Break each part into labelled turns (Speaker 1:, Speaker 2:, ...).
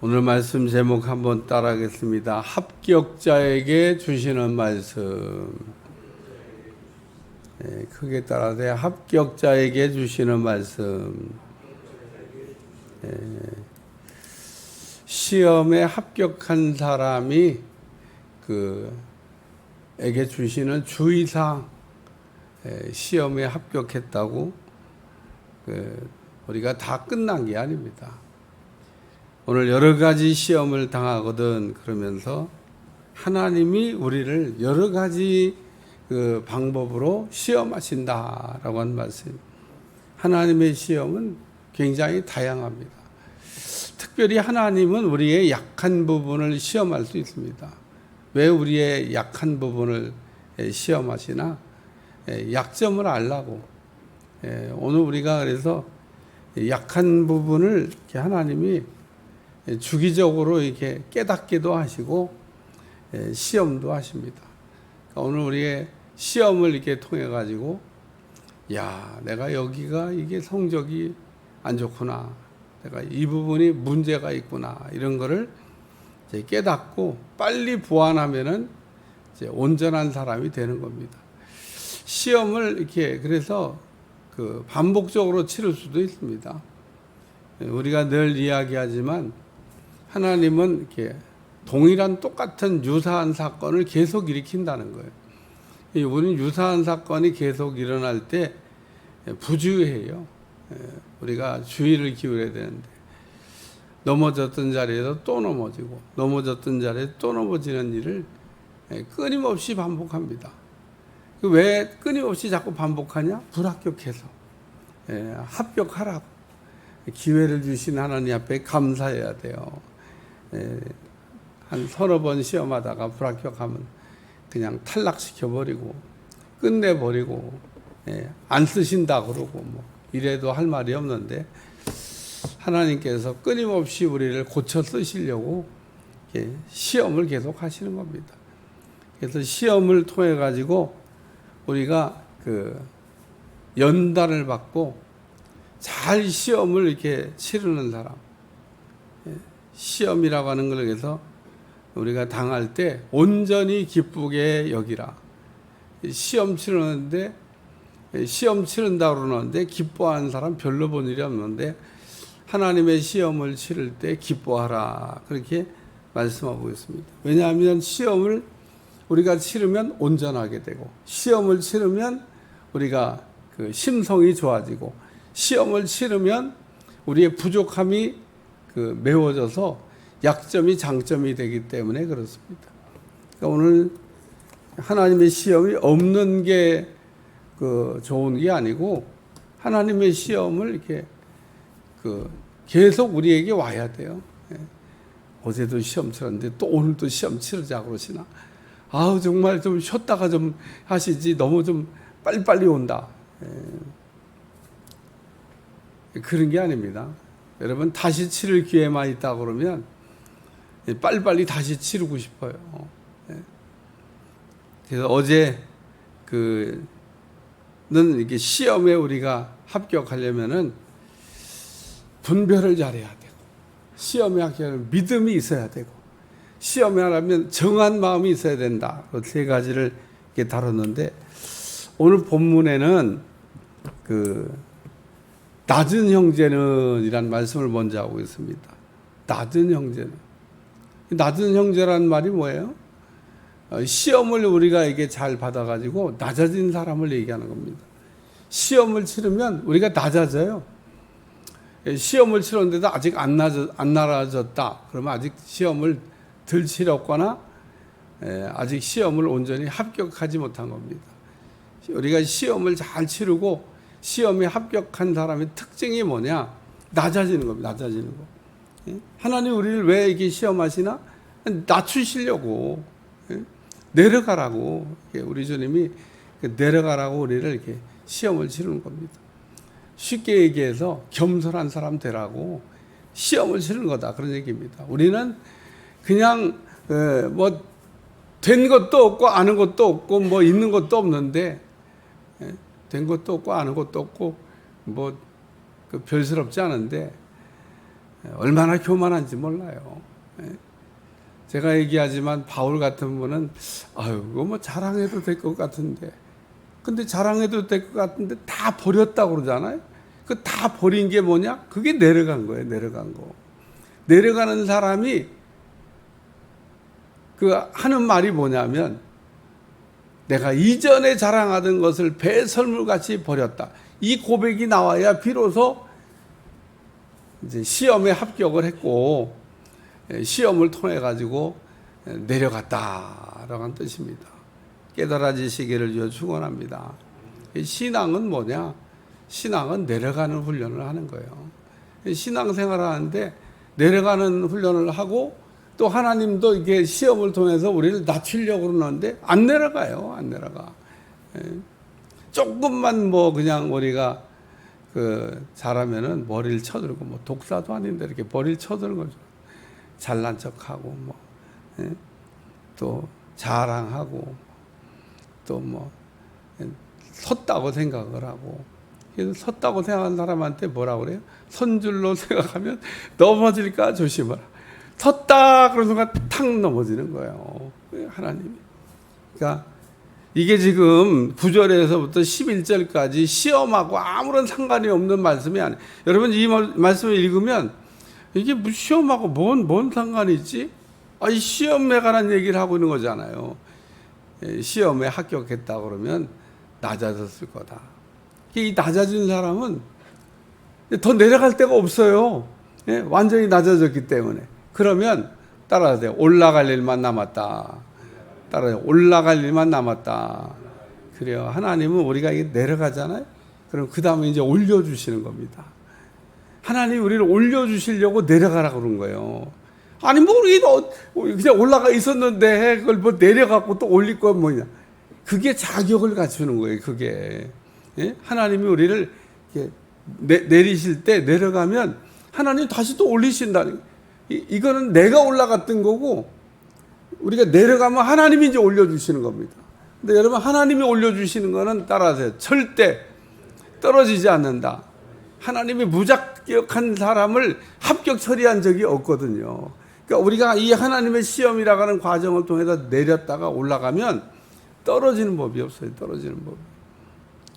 Speaker 1: 오늘 말씀 제목 한번 따라하겠습니다. 합격자에게 주시는 말씀. 크게 따라하세요. 합격자에게 주시는 말씀. 시험에 합격한 사람이 에게 주시는 주의사항. 시험에 합격했다고 우리가 다 끝난 게 아닙니다. 오늘 여러 가지 시험을 당하거든. 그러면서 하나님이 우리를 여러 가지 방법으로 시험하신다라고 하는 말씀. 하나님의 시험은 굉장히 다양합니다. 특별히 하나님은 우리의 약한 부분을 시험할 수 있습니다. 왜 우리의 약한 부분을 시험하시나? 약점을 알라고. 오늘 우리가 그래서 약한 부분을 이렇게 하나님이 주기적으로 이렇게 깨닫기도 하시고 시험도 하십니다. 그러니까 오늘 우리의 시험을 이렇게 통해 가지고 내가 여기가 이게 성적이 안 좋구나, 내가 이 부분이 문제가 있구나, 이런 거를 이제 깨닫고 빨리 보완하면은 이제 온전한 사람이 되는 겁니다. 시험을 이렇게 그래서 반복적으로 치를 수도 있습니다. 우리가 늘 이야기하지만 하나님은 이렇게 동일한 똑같은 유사한 사건을 계속 일으킨다는 거예요. 우리는 유사한 사건이 계속 일어날 때 부주의해요. 우리가 주의를 기울여야 되는데 넘어졌던 자리에서 또 넘어지고 넘어졌던 자리에서 또 넘어지는 일을 끊임없이 반복합니다. 왜 끊임없이 자꾸 반복하냐? 불합격해서. 합격하라고. 기회를 주신 하나님 앞에 감사해야 돼요. 한 서너 번 시험하다가 불합격하면 그냥 탈락시켜버리고 끝내버리고 안 쓰신다 그러고 이래도 할 말이 없는데, 하나님께서 끊임없이 우리를 고쳐 쓰시려고 시험을 계속 하시는 겁니다. 그래서 시험을 통해 가지고 우리가 연단을 받고 잘 시험을 이렇게 치르는 사람. 시험이라고 하는 걸 그래서 우리가 당할 때 온전히 기쁘게 여기라. 시험 치르는데, 시험 치른다고 그러는데 기뻐하는 사람 별로 본 일이 없는데, 하나님의 시험을 치를 때 기뻐하라, 그렇게 말씀하고 있습니다. 왜냐하면 시험을 우리가 치르면 온전하게 되고, 시험을 치르면 우리가 심성이 좋아지고, 시험을 치르면 우리의 부족함이 메워져서 약점이 장점이 되기 때문에 그렇습니다. 그러니까 오늘 하나님의 시험이 없는 게 좋은 게 아니고, 하나님의 시험을 이렇게 계속 우리에게 와야 돼요. 어제도 시험 치렀는데 또 오늘도 시험 치르자 그러시나? 정말 좀 쉬었다가 좀 하시지, 너무 좀 빨리빨리 온다. 그런 게 아닙니다. 여러분, 다시 치를 기회만 있다 그러면 빨리빨리 다시 치르고 싶어요. 그래서 어제는 이게 시험에 우리가 합격하려면은 분별을 잘해야 되고, 시험에 합격하려면 믿음이 있어야 되고, 시험에 하려면 정한 마음이 있어야 된다. 세 가지를 이렇게 다뤘는데, 오늘 본문에는 낮은 형제는 이란 말씀을 먼저 하고 있습니다. 낮은 형제는. 낮은 형제란 말이 뭐예요? 시험을 우리가 이게 잘 받아가지고 낮아진 사람을 얘기하는 겁니다. 시험을 치르면 우리가 낮아져요. 시험을 치렀는데도 아직 안 나아졌다. 그러면 아직 시험을 덜 치렀거나 아직 시험을 온전히 합격하지 못한 겁니다. 우리가 시험을 잘 치르고 시험에 합격한 사람의 특징이 뭐냐? 낮아지는 겁니다. 낮아지는 거. 하나님 우리를 왜 이렇게 시험하시나? 낮추시려고, 내려가라고. 우리 주님이 내려가라고 우리를 이렇게 시험을 치르는 겁니다. 쉽게 얘기해서 겸손한 사람 되라고 시험을 치르는 거다, 그런 얘기입니다. 우리는 그냥 된 것도 없고 아는 것도 없고 있는 것도 없는데, 된 것도 없고 아는 것도 없고 별스럽지 않은데 얼마나 교만한지 몰라요. 제가 얘기하지만 바울 같은 분은 아유 이거 뭐 자랑해도 될 것 같은데, 근데 자랑해도 될 것 같은데 다 버렸다고 그러잖아요. 그 다 버린 게 뭐냐? 그게 내려간 거예요. 내려간 거. 내려가는 사람이 그 하는 말이 뭐냐면, 내가 이전에 자랑하던 것을 배설물같이 버렸다. 이 고백이 나와야 비로소 이제 시험에 합격을 했고 시험을 통해 가지고 내려갔다라는 뜻입니다. 깨달아지시기를 주여 축원합니다. 신앙은 뭐냐? 신앙은 내려가는 훈련을 하는 거예요. 신앙생활을 하는데 내려가는 훈련을 하고, 또 하나님도 이게 시험을 통해서 우리를 낮추려고 그러는데 안 내려가요. 안 내려가. 조금만 뭐 그냥 우리가 그 잘하면은 머리를 쳐들고, 뭐 독사도 아닌데 이렇게 머리를 쳐드는 거죠. 잘난 척하고 뭐 또 자랑하고 또 뭐 섰다고 생각을 하고. 그래서 섰다고 생각하는 사람한테 뭐라 그래요? 선줄로 생각하면 넘어질까 조심하라. 섰다 그런 순간 탁 넘어지는 거예요. 하나님이. 그러니까 이게 지금 9절에서부터 11절까지 시험하고 아무런 상관이 없는 말씀이 아니에요. 여러분 이 말씀을 읽으면 이게 무슨 시험하고 뭔 상관이 있지? 이 시험에 관한 얘기를 하고 있는 거잖아요. 시험에 합격했다 그러면 낮아졌을 거다. 이 낮아진 사람은 더 내려갈 데가 없어요. 완전히 낮아졌기 때문에. 그러면 따라하세요. 올라갈 일만 남았다. 따라요. 올라갈 일만 남았다. 그래요. 하나님은 우리가 이게 내려가잖아요. 그럼 그 다음에 이제 올려주시는 겁니다. 하나님이 우리를 올려주시려고 내려가라 그런 거예요. 아니 뭐 우리 그냥 올라가 있었는데 그걸 뭐 내려가고 또 올릴 건 뭐냐? 그게 자격을 갖추는 거예요. 그게. 하나님이 우리를 내리실 때 내려가면 하나님 다시 또 올리신다는 거예요. 이거는 내가 올라갔던 거고, 우리가 내려가면 하나님이 이제 올려주시는 겁니다. 근데 여러분 하나님이 올려주시는 거는 따라하세요. 절대 떨어지지 않는다. 하나님이 무자격한 사람을 합격 처리한 적이 없거든요. 그러니까 우리가 이 하나님의 시험이라고 하는 과정을 통해서 내렸다가 올라가면 떨어지는 법이 없어요. 떨어지는 법.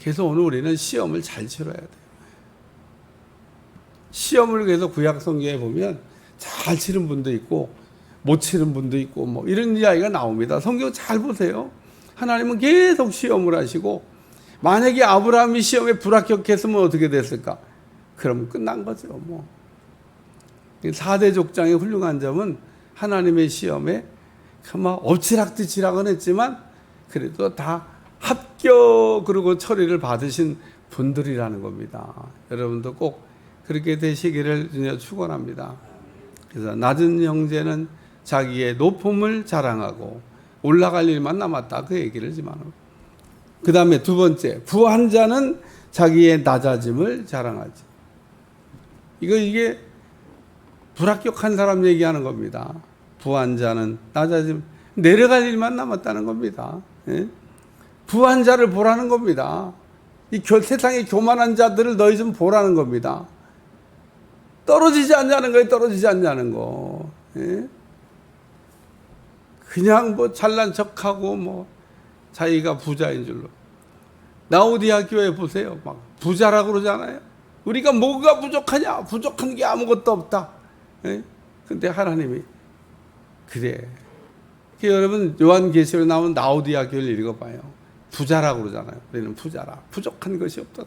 Speaker 1: 그래서 오늘 우리는 시험을 잘 치러야 돼요. 시험을 그래서 구약 성경에 보면 잘 치는 분도 있고 못 치는 분도 있고 뭐 이런 이야기가 나옵니다. 성경 잘 보세요. 하나님은 계속 시험을 하시고, 만약에 아브라함이 시험에 불합격했으면 어떻게 됐을까? 그러면 끝난 거죠. 뭐 4대 족장의 훌륭한 점은 하나님의 시험에 막 엎치락뒤치락은 했지만 그래도 다 합격 그리고 처리를 받으신 분들이라는 겁니다. 여러분도 꼭 그렇게 되시기를 축원합니다. 그래서 낮은 형제는 자기의 높음을 자랑하고 올라갈 일만 남았다. 그 얘기를 지만. 그 다음에 두 번째, 부한 자는 자기의 낮아짐을 자랑하지. 이게 불합격한 사람 얘기하는 겁니다. 부한 자는 낮아짐, 내려갈 일만 남았다는 겁니다. 부한 자를 보라는 겁니다. 이 세상의 교만한 자들을 너희 좀 보라는 겁니다. 떨어지지 않냐는 거예요. 떨어지지 않냐는 거. 그냥 뭐 잘난 척하고 뭐 자기가 부자인 줄로. 라오디아 교회 보세요. 막 부자라고 그러잖아요. 우리가 뭐가 부족하냐? 부족한 게 아무것도 없다. 근데 하나님이 그래. 여러분 요한계시록에 나오는 라오디아 교회를 읽어봐요. 부자라고 그러잖아요. 우리는 부자라. 부족한 것이 없다.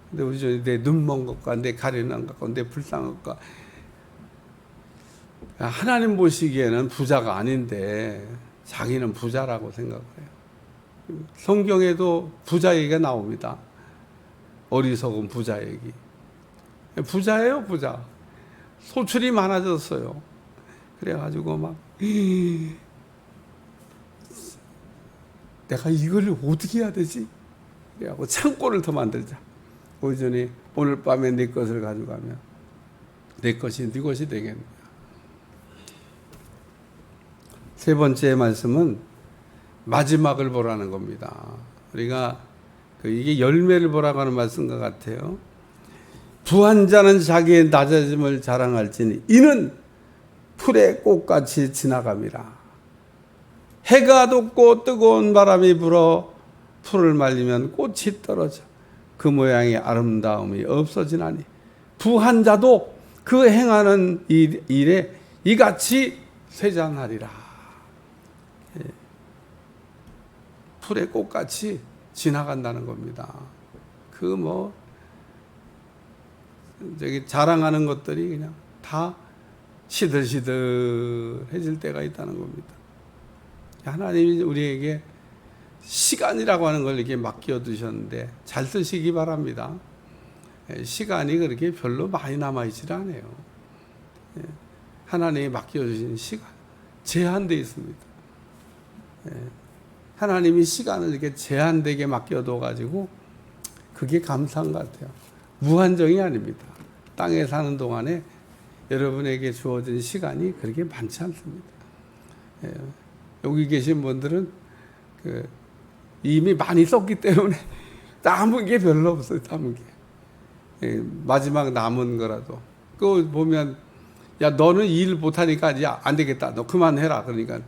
Speaker 1: 근데 우리 내 눈먼 것과 내 가련한 것과 내 불쌍한 것과, 하나님 보시기에는 부자가 아닌데 자기는 부자라고 생각을 해요. 성경에도 부자 얘기가 나옵니다. 어리석은 부자 얘기. 부자예요, 부자. 소출이 많아졌어요. 그래가지고 막 내가 이걸 어떻게 해야 되지? 그래갖고 창고를 더 만들자. 오전에 오늘 밤에 네 것을 가져가면 내 것이 네 것이 되겠네. 세 번째 말씀은 마지막을 보라는 겁니다. 우리가 이게 열매를 보라고 하는 말씀과 같아요. 부한 자는 자기의 낮아짐을 자랑할지니 이는 풀의 꽃같이 지나감이라. 해가 돋고 뜨거운 바람이 불어 풀을 말리면 꽃이 떨어져 그 모양의 아름다움이 없어지나니 부한 자도 그 행하는 일에 이같이 쇠잔하리라. 풀의 꽃같이 지나간다는 겁니다. 저기 자랑하는 것들이 그냥 다 시들시들해질 때가 있다는 겁니다. 하나님이 우리에게 시간이라고 하는 걸 이렇게 맡겨 두셨는데 잘 쓰시기 바랍니다. 시간이 그렇게 별로 많이 남아있지 않아요. 하나님이 맡겨주신 시간 제한되어 있습니다. 하나님이 시간을 이렇게 제한되게 맡겨둬가지고 그게 감사한 것 같아요. 무한정이 아닙니다. 땅에 사는 동안에 여러분에게 주어진 시간이 그렇게 많지 않습니다. 여기 계신 분들은 이미 많이 썼기 때문에 남은 게 별로 없어요. 남은 게. 마지막 남은 거라도. 그거 보면 야 너는 일 못하니까 이제 안 되겠다. 너 그만해라. 그러니까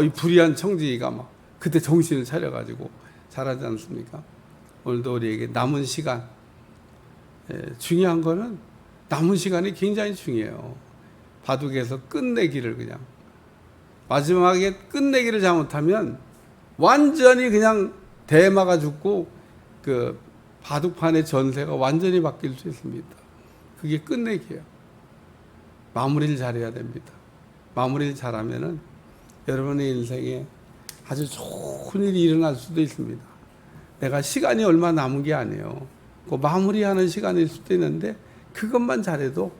Speaker 1: 이 불의한 청지기가 막 그때 정신을 차려가지고 잘하지 않습니까? 오늘도 우리에게 남은 시간, 중요한 거는 남은 시간이 굉장히 중요해요. 바둑에서 끝내기를 그냥 마지막에 끝내기를 잘못하면 완전히 그냥 대마가 죽고 그 바둑판의 전세가 완전히 바뀔 수 있습니다. 그게 끝내기예요. 마무리를 잘해야 됩니다. 마무리를 잘하면은 여러분의 인생에 아주 좋은 일이 일어날 수도 있습니다. 내가 시간이 얼마 남은 게 아니에요. 그 마무리하는 시간일 수도 있는데 그것만 잘해도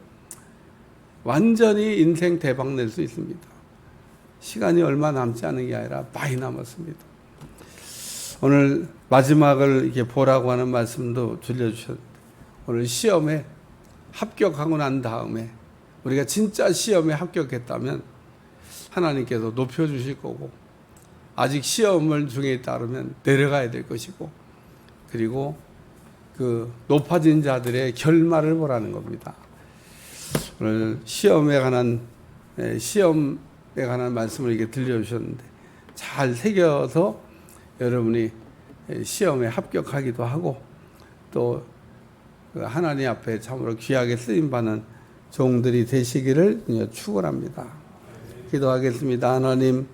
Speaker 1: 완전히 인생 대박 낼 수 있습니다. 시간이 얼마 남지 않은 게 아니라 많이 남았습니다. 오늘 마지막을 이렇게 보라고 하는 말씀도 들려주셨는데 오늘 시험에 합격하고 난 다음에 우리가 진짜 시험에 합격했다면 하나님께서 높여주실 거고 아직 시험을 중에 따르면 내려가야 될 것이고 그리고 그 높아진 자들의 결말을 보라는 겁니다. 오늘 시험에 관한 말씀을 이렇게 들려주셨는데 잘 새겨서 여러분이 시험에 합격하기도 하고 또 하나님 앞에 참으로 귀하게 쓰임받는 종들이 되시기를 축원합니다. 기도하겠습니다. 하나님,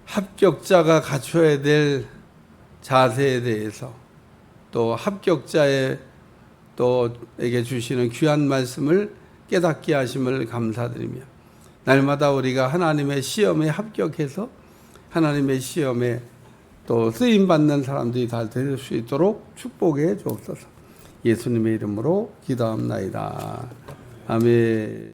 Speaker 1: 합격자가 갖춰야 될 자세에 대해서 또 합격자의 또에게 주시는 귀한 말씀을 깨닫게 하심을 감사드리며 날마다 우리가 하나님의 시험에 합격해서 하나님의 시험에 또 쓰임받는 사람들이 다 될 수 있도록 축복해 주옵소서. 예수님의 이름으로 기도합나이다. 아멘.